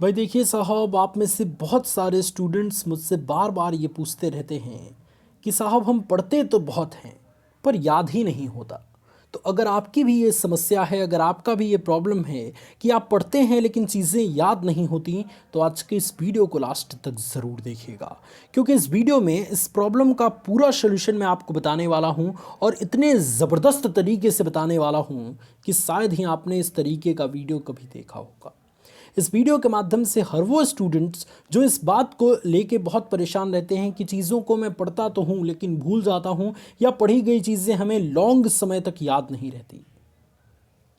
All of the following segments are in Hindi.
भाई देखिए साहब, आप में से बहुत सारे स्टूडेंट्स मुझसे बार बार ये पूछते रहते हैं कि साहब हम पढ़ते तो बहुत हैं पर याद ही नहीं होता। तो अगर आपकी भी ये समस्या है, अगर आपका भी ये प्रॉब्लम है कि आप पढ़ते हैं लेकिन चीज़ें याद नहीं होती, तो आज के इस वीडियो को लास्ट तक ज़रूर देखिएगा, क्योंकि इस वीडियो में इस प्रॉब्लम का पूरा सॉल्यूशन मैं आपको बताने वाला हूँ और इतने ज़बरदस्त तरीके से बताने वाला हूँ कि शायद ही आपने इस तरीके का वीडियो कभी देखा होगा। इस वीडियो के माध्यम से हर वो स्टूडेंट्स जो इस बात को लेके बहुत परेशान रहते हैं कि चीज़ों को मैं पढ़ता तो हूँ लेकिन भूल जाता हूँ, या पढ़ी गई चीज़ें हमें लॉन्ग समय तक याद नहीं रहती,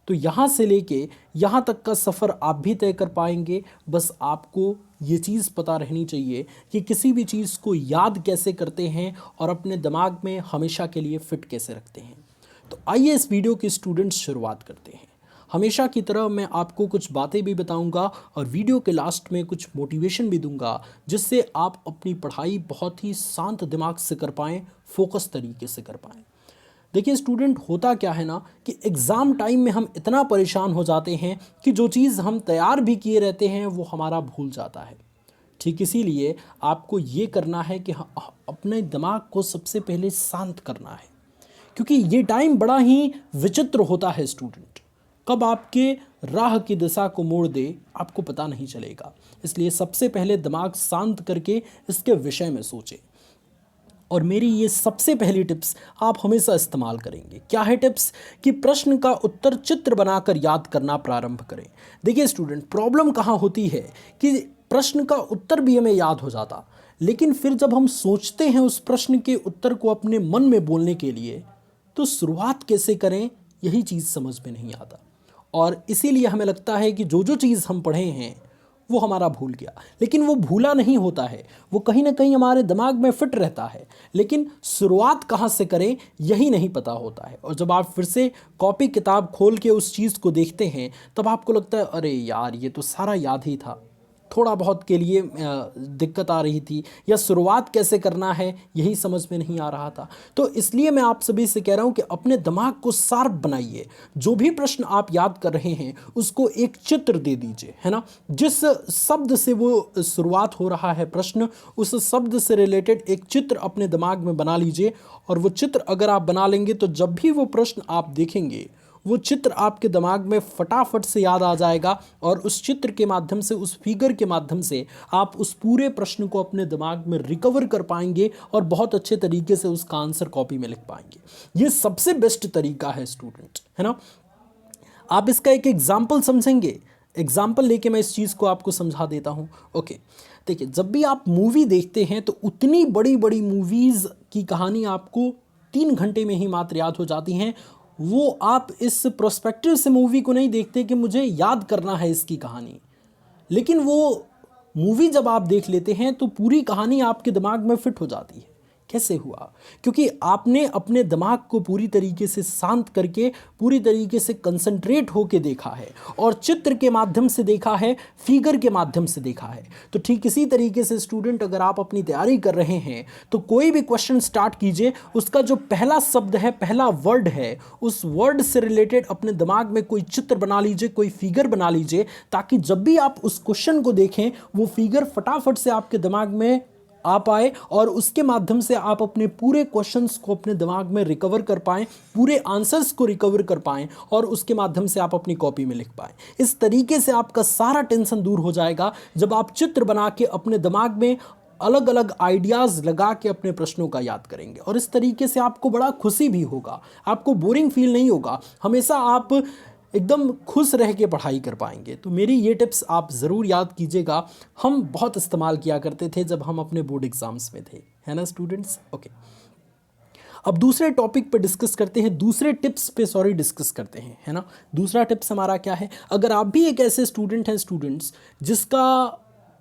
तो यहाँ से लेके यहाँ तक का सफ़र आप भी तय कर पाएंगे। बस आपको ये चीज़ पता रहनी चाहिए कि किसी भी चीज़ को याद कैसे करते हैं और अपने दिमाग में हमेशा के लिए फिट कैसे रखते हैं। तो आइए इस वीडियो की स्टूडेंट्स शुरुआत करते हैं। हमेशा की तरह मैं आपको कुछ बातें भी बताऊंगा और वीडियो के लास्ट में कुछ मोटिवेशन भी दूंगा, जिससे आप अपनी पढ़ाई बहुत ही शांत दिमाग से कर पाएँ, फोकस तरीके से कर पाएँ। देखिए स्टूडेंट, होता क्या है ना कि एग्ज़ाम टाइम में हम इतना परेशान हो जाते हैं कि जो चीज़ हम तैयार भी किए रहते हैं वो हमारा भूल जाता है। ठीक इसीलिए आपको ये करना है कि अपने दिमाग को सबसे पहले शांत करना है, क्योंकि ये टाइम बड़ा ही विचित्र होता है स्टूडेंट। कब आपके राह की दिशा को मोड़ दे आपको पता नहीं चलेगा। इसलिए सबसे पहले दिमाग शांत करके इसके विषय में सोचें। और मेरी ये सबसे पहली टिप्स आप हमेशा इस्तेमाल करेंगे। क्या है टिप्स? कि प्रश्न का उत्तर चित्र बनाकर याद करना प्रारंभ करें। देखिए स्टूडेंट, प्रॉब्लम कहाँ होती है कि प्रश्न का उत्तर भी हमें याद हो जाता, लेकिन फिर जब हम सोचते हैं उस प्रश्न के उत्तर को अपने मन में बोलने के लिए, तो शुरुआत कैसे करें यही चीज़ समझ में नहीं आता। और इसीलिए हमें लगता है कि जो जो चीज़ हम पढ़े हैं वो हमारा भूल गया, लेकिन वो भूला नहीं होता है, वो कहीं ना कहीं हमारे दिमाग में फिट रहता है। लेकिन शुरुआत कहाँ से करें यही नहीं पता होता है। और जब आप फिर से कॉपी किताब खोल के उस चीज़ को देखते हैं, तब आपको लगता है अरे यार, ये तो सारा याद ही था, थोड़ा बहुत के लिए दिक्कत आ रही थी, या शुरुआत कैसे करना है यही समझ में नहीं आ रहा था। तो इसलिए मैं आप सभी से कह रहा हूं कि अपने दिमाग को शार्प बनाइए। जो भी प्रश्न आप याद कर रहे हैं उसको एक चित्र दे दीजिए, है ना। जिस शब्द से वो शुरुआत हो रहा है प्रश्न, उस शब्द से रिलेटेड एक चित्र अपने दिमाग में बना लीजिए। और वो चित्र अगर आप बना लेंगे तो जब भी वो प्रश्न आप देखेंगे, वो चित्र आपके दिमाग में फटाफट से याद आ जाएगा, और उस चित्र के माध्यम से, उस फिगर के माध्यम से आप उस पूरे प्रश्न को अपने दिमाग में रिकवर कर पाएंगे और बहुत अच्छे तरीके से उसका आंसर कॉपी में लिख पाएंगे। ये सबसे बेस्ट तरीका है स्टूडेंट, है ना। आप इसका एक एग्जाम्पल समझेंगे। एग्जाम्पल लेके मैं इस चीज़ को आपको समझा देता हूँ। ओके, देखिए, जब भी आप मूवी देखते हैं तो उतनी बड़ी बड़ी मूवीज़ की कहानी आपको 3 घंटे में ही मात्र याद हो जाती हैं। वो आप इस प्रोस्पेक्टिव से मूवी को नहीं देखते कि मुझे याद करना है इसकी कहानी, लेकिन वो मूवी जब आप देख लेते हैं तो पूरी कहानी आपके दिमाग में फिट हो जाती है। कैसे हुआ? क्योंकि आपने अपने दिमाग को पूरी तरीके से शांत करके, पूरी तरीके से कंसंट्रेट होके देखा है, और चित्र के माध्यम से देखा है, फिगर के माध्यम से देखा है। तो ठीक इसी तरीके से स्टूडेंट, अगर आप अपनी तैयारी कर रहे हैं तो कोई भी क्वेश्चन स्टार्ट कीजिए, उसका जो पहला शब्द है, पहला वर्ड है, उस वर्ड से रिलेटेड अपने दिमाग में कोई चित्र बना लीजिए, कोई फिगर बना लीजिए, ताकि जब भी आप उस क्वेश्चन को देखें वो फिगर फटाफट से आपके दिमाग में आ पाए, और उसके माध्यम से आप अपने पूरे क्वेश्चंस को अपने दिमाग में रिकवर कर पाएं, पूरे आंसर्स को रिकवर कर पाएं, और उसके माध्यम से आप अपनी कॉपी में लिख पाएं। इस तरीके से आपका सारा टेंशन दूर हो जाएगा जब आप चित्र बना के अपने दिमाग में अलग अलग आइडियाज़ लगा के अपने प्रश्नों का याद करेंगे। और इस तरीके से आपको बड़ा खुशी भी होगा, आपको बोरिंग फील नहीं होगा, हमेशा आप एकदम खुश रह के पढ़ाई कर पाएंगे। तो मेरी ये टिप्स आप ज़रूर याद कीजिएगा। हम बहुत इस्तेमाल किया करते थे जब हम अपने बोर्ड एग्ज़ाम्स में थे, है ना स्टूडेंट्स। ओके, अब दूसरे टॉपिक पे डिस्कस करते हैं, दूसरे टिप्स पे डिस्कस करते हैं, है ना। दूसरा टिप्स हमारा क्या है? अगर आप भी एक ऐसे स्टूडेंट हैं स्टूडेंट्स जिसका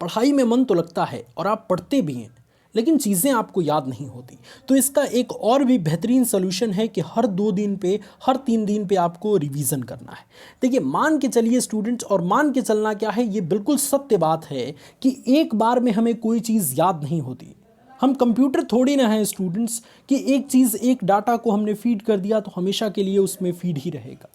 पढ़ाई में मन तो लगता है और आप पढ़ते भी हैं, लेकिन चीज़ें आपको याद नहीं होती, तो इसका एक और भी बेहतरीन सोल्यूशन है कि हर 2 दिन पे, हर 3 दिन पे आपको रिवीजन करना है। देखिए, मान के चलिए स्टूडेंट्स, और मान के चलना क्या है, ये बिल्कुल सत्य बात है कि एक बार में हमें कोई चीज़ याद नहीं होती। हम कंप्यूटर थोड़ी ना हैं स्टूडेंट्स कि एक चीज़, एक डाटा को हमने फीड कर दिया तो हमेशा के लिए उसमें फीड ही रहेगा।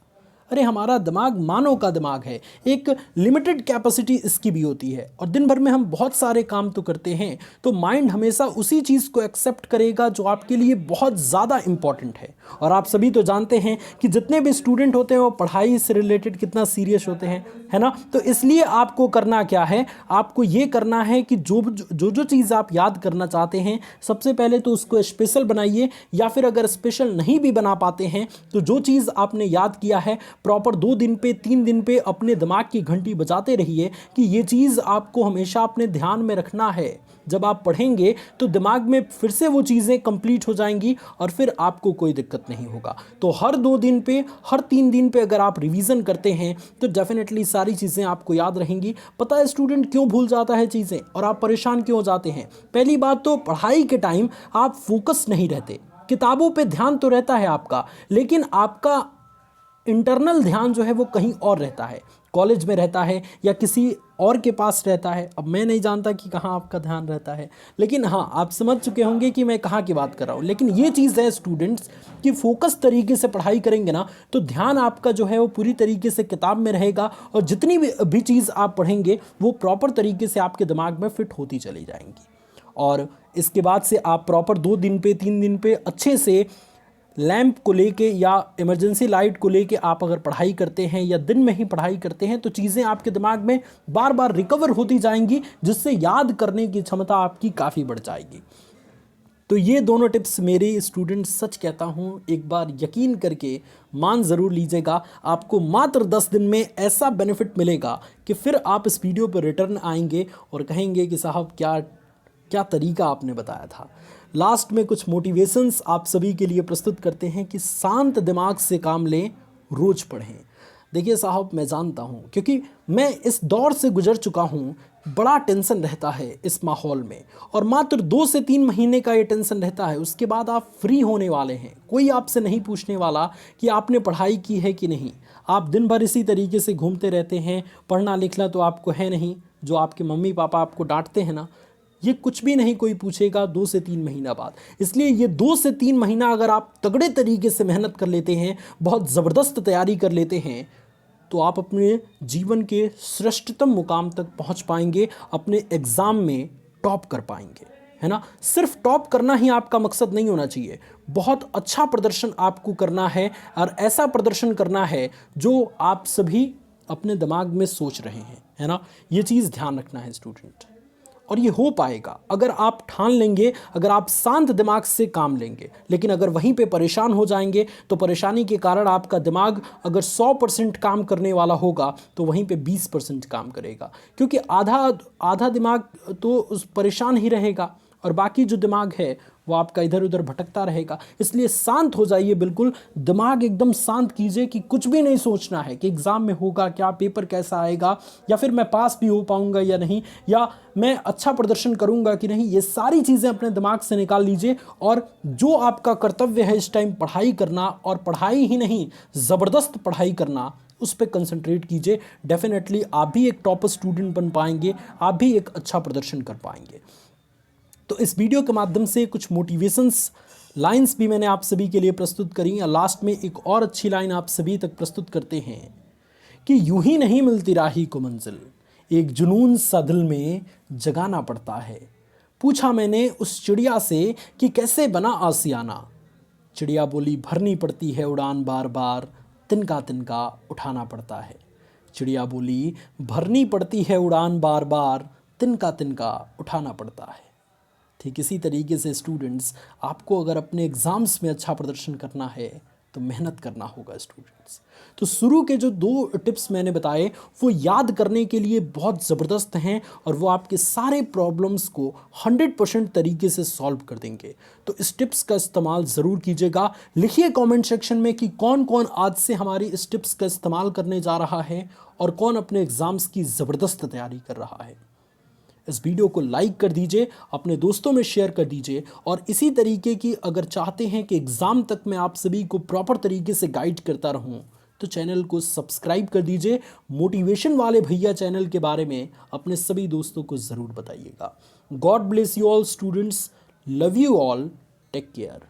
अरे हमारा दिमाग मानव का दिमाग है, एक लिमिटेड कैपेसिटी इसकी भी होती है और दिन भर में हम बहुत सारे काम तो करते हैं, तो माइंड हमेशा उसी चीज़ को एक्सेप्ट करेगा जो आपके लिए बहुत ज़्यादा इम्पॉर्टेंट है। और आप सभी तो जानते हैं कि जितने भी स्टूडेंट होते हैं वो पढ़ाई से रिलेटेड कितना सीरियस होते हैं, है ना। तो इसलिए आपको करना क्या है, आपको ये करना है कि जो चीज़ आप याद करना चाहते हैं सबसे पहले तो उसको स्पेशल बनाइए, या फिर अगर स्पेशल नहीं भी बना पाते हैं तो जो चीज़ आपने याद किया है प्रॉपर 2 दिन पे 3 दिन पे अपने दिमाग की घंटी बजाते रहिए कि ये चीज़ आपको हमेशा अपने ध्यान में रखना है। जब आप पढ़ेंगे तो दिमाग में फिर से वो चीज़ें कंप्लीट हो जाएंगी और फिर आपको कोई दिक्कत नहीं होगा। तो हर 2 दिन पे, हर 3 दिन पे अगर आप रिवीजन करते हैं तो डेफिनेटली सारी चीज़ें आपको याद रहेंगी। पता है स्टूडेंट क्यों भूल जाता है चीज़ें और आप परेशान क्यों हो जाते हैं? पहली बात तो पढ़ाई के टाइम आप फोकस नहीं रहते, किताबों पे ध्यान तो रहता है आपका, लेकिन आपका इंटरनल ध्यान जो है वो कहीं और रहता है, कॉलेज में रहता है या किसी और के पास रहता है। अब मैं नहीं जानता कि कहाँ आपका ध्यान रहता है, लेकिन हाँ आप समझ चुके होंगे कि मैं कहाँ की बात कर रहा हूँ। लेकिन ये चीज़ है स्टूडेंट्स कि फोकस तरीके से पढ़ाई करेंगे ना तो ध्यान आपका जो है वो पूरी तरीके से किताब में रहेगा और जितनी भी चीज़ आप पढ़ेंगे वो प्रॉपर तरीके से आपके दिमाग में फिट होती चली जाएंगी। और इसके बाद से आप प्रॉपर 2 दिन पे 3 दिन पे अच्छे से लैंप को लेके या इमरजेंसी लाइट को लेके आप अगर पढ़ाई करते हैं या दिन में ही पढ़ाई करते हैं तो चीज़ें आपके दिमाग में बार बार रिकवर होती जाएंगी, जिससे याद करने की क्षमता आपकी काफ़ी बढ़ जाएगी। तो ये दोनों टिप्स मेरे स्टूडेंट सच कहता हूँ एक बार यकीन करके मान ज़रूर लीजिएगा। आपको मात्र 10 दिन में ऐसा बेनिफिट मिलेगा कि फिर आप इस वीडियो पर रिटर्न आएंगे और कहेंगे कि साहब क्या तरीका आपने बताया था। लास्ट में कुछ मोटिवेशंस आप सभी के लिए प्रस्तुत करते हैं कि शांत दिमाग से काम लें, रोज़ पढ़ें। देखिए साहब मैं जानता हूँ क्योंकि मैं इस दौर से गुजर चुका हूँ, बड़ा टेंशन रहता है इस माहौल में और मात्र 2 से 3 महीने का ये टेंशन रहता है। उसके बाद आप फ्री होने वाले हैं, कोई आपसे नहीं पूछने वाला कि आपने पढ़ाई की है कि नहीं। आप दिन भर इसी तरीके से घूमते रहते हैं, पढ़ना लिखना तो आपको है नहीं। जो आपके मम्मी पापा आपको डांटते हैं ना, ये कुछ भी नहीं कोई पूछेगा 2 से 3 महीना बाद। इसलिए ये 2 से 3 महीना अगर आप तगड़े तरीके से मेहनत कर लेते हैं, बहुत ज़बरदस्त तैयारी कर लेते हैं, तो आप अपने जीवन के श्रेष्ठतम मुकाम तक पहुंच पाएंगे, अपने एग्ज़ाम में टॉप कर पाएंगे, है ना। सिर्फ टॉप करना ही आपका मकसद नहीं होना चाहिए, बहुत अच्छा प्रदर्शन आपको करना है और ऐसा प्रदर्शन करना है जो आप सभी अपने दिमाग में सोच रहे हैं, है ना। ये चीज़ ध्यान रखना है स्टूडेंट, और ये हो पाएगा अगर आप ठान लेंगे, अगर आप शांत दिमाग से काम लेंगे। लेकिन अगर वहीं पे परेशान हो जाएंगे तो परेशानी के कारण आपका दिमाग अगर 100% काम करने वाला होगा तो वहीं पे 20% काम करेगा, क्योंकि आधा दिमाग तो उस परेशान ही रहेगा और बाकी जो दिमाग है वो आपका इधर उधर भटकता रहेगा। इसलिए शांत हो जाइए, बिल्कुल दिमाग एकदम शांत कीजिए कि कुछ भी नहीं सोचना है कि एग्ज़ाम में होगा क्या, पेपर कैसा आएगा, या फिर मैं पास भी हो पाऊंगा या नहीं, या मैं अच्छा प्रदर्शन करूंगा कि नहीं। ये सारी चीज़ें अपने दिमाग से निकाल लीजिए और जो आपका कर्तव्य है इस टाइम पढ़ाई करना, और पढ़ाई ही नहीं ज़बरदस्त पढ़ाई करना, उस पर कंसंट्रेट कीजिए। डेफिनेटली आप भी एक टॉपर स्टूडेंट बन पाएंगे, आप भी एक अच्छा प्रदर्शन कर पाएंगे। तो इस वीडियो के माध्यम से कुछ मोटिवेशंस लाइंस भी मैंने आप सभी के लिए प्रस्तुत करी, और लास्ट में एक और अच्छी लाइन आप सभी तक प्रस्तुत करते हैं कि यूं ही नहीं मिलती राही को मंजिल, एक जुनून सा दिल में जगाना पड़ता है। पूछा मैंने उस चिड़िया से कि कैसे बना आसियाना, चिड़िया बोली भरनी पड़ती है उड़ान बार बार, तिनका तिनका उठाना पड़ता है। चिड़िया बोली भरनी पड़ती है उड़ान बार बार, तिनका तिनका उठाना पड़ता है। ठीक इसी तरीके से स्टूडेंट्स, आपको अगर अपने एग्ज़ाम्स में अच्छा प्रदर्शन करना है तो मेहनत करना होगा स्टूडेंट्स। तो शुरू के जो 2 टिप्स मैंने बताए वो याद करने के लिए बहुत ज़बरदस्त हैं और वो आपके सारे प्रॉब्लम्स को 100% तरीके से सॉल्व कर देंगे। तो इस टिप्स का इस्तेमाल ज़रूर कीजिएगा। लिखिए कमेंट सेक्शन में कि कौन कौन आज से हमारी इस टिप्स का इस्तेमाल करने जा रहा है और कौन अपने एग्ज़ाम्स की ज़बरदस्त तैयारी कर रहा है। इस वीडियो को लाइक कर दीजिए, अपने दोस्तों में शेयर कर दीजिए, और इसी तरीके की अगर चाहते हैं कि एग्ज़ाम तक मैं आप सभी को प्रॉपर तरीके से गाइड करता रहूं तो चैनल को सब्सक्राइब कर दीजिए। मोटिवेशन वाले भैया चैनल के बारे में अपने सभी दोस्तों को ज़रूर बताइएगा। God bless you all students, love you all, take care.